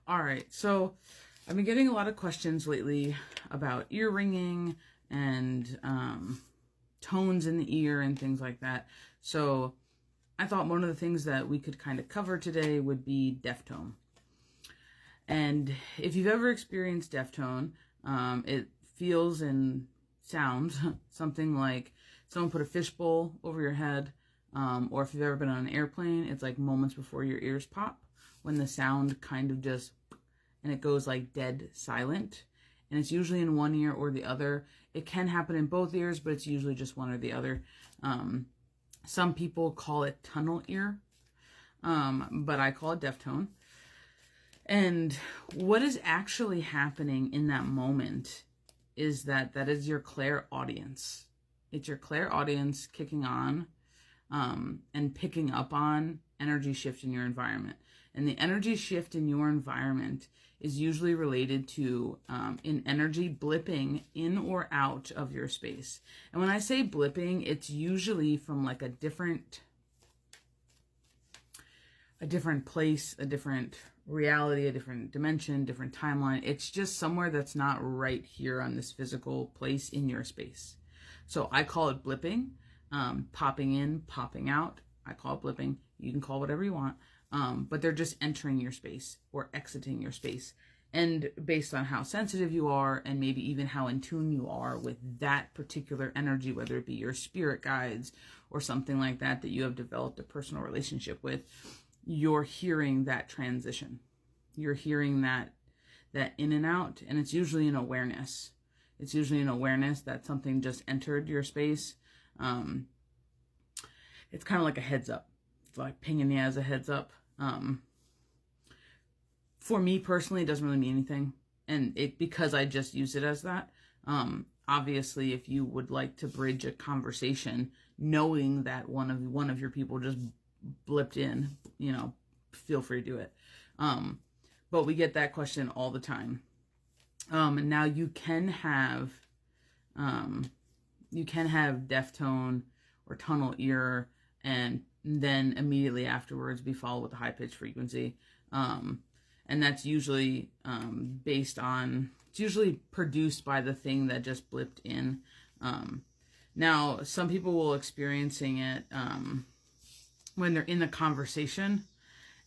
All right, so I've been getting a lot of questions lately about ear ringing and tones in the ear and things like that. So I thought one of the things that we could kind of cover today would be deaf tone. And if you've ever experienced deaf tone, it feels and sounds something like someone put a fishbowl over your head, or if you've ever been on an airplane, it's like moments before your ears pop when the sound kind of just, and it goes like dead silent. And it's usually in one ear or the other. It can happen in both ears, but it's usually just one or the other. Some people call it tunnel ear, but I call it deaf tone. And what is actually happening in that moment is that is your clairaudience. It's your clairaudience kicking on and picking up on energy shift in your environment. And the energy shift in your environment is usually related to an energy blipping in or out of your space. And when I say blipping, it's usually from like a different place, a different reality, a different dimension, different timeline. It's just somewhere that's not right here on this physical place in your space. So I call it blipping, popping in, popping out. I call it blipping. You can call whatever you want. But they're just entering your space or exiting your space. And based on how sensitive you are and maybe even how in tune you are with that particular energy, whether it be your spirit guides or something like that you have developed a personal relationship with, you're hearing that transition. You're hearing that in and out, and it's usually an awareness. It's usually an awareness that something just entered your space. It's kind of like a heads up. It's like pinging you as a heads up. For me personally, it doesn't really mean anything, and because I just use it as that. Obviously, if you would like to bridge a conversation, knowing that one of your people just blipped in, feel free to do it. But we get that question all the time. And now you can have deaf tone or tunnel ear, and then immediately afterwards be followed with a high pitched frequency. And that's usually based on, it's usually produced by the thing that just blipped in. Now, some people will experiencing it when they're in the conversation.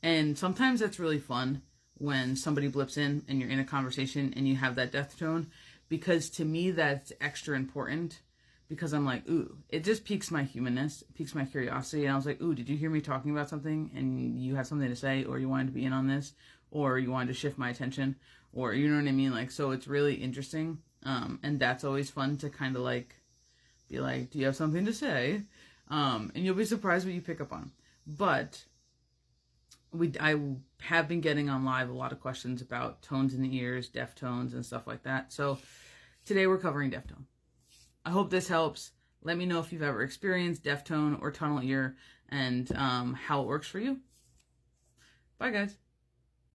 And sometimes that's really fun when somebody blips in and you're in a conversation and you have that deaf tone, because to me that's extra important, because I'm like, ooh, it just piques my humanness, piques my curiosity. And I was like, ooh, did you hear me talking about something and you have something to say, or you wanted to be in on this, or you wanted to shift my attention, or you know what I mean? Like, so it's really interesting. And that's always fun to kind of like be like, do you have something to say? And you'll be surprised what you pick up on. But I have been getting on live a lot of questions about tones in the ears, deaf tones, and stuff like that. So today we're covering deaf tone. I hope this helps. Let me know if you've ever experienced deaf tone or tunnel ear and how it works for you. Bye, guys.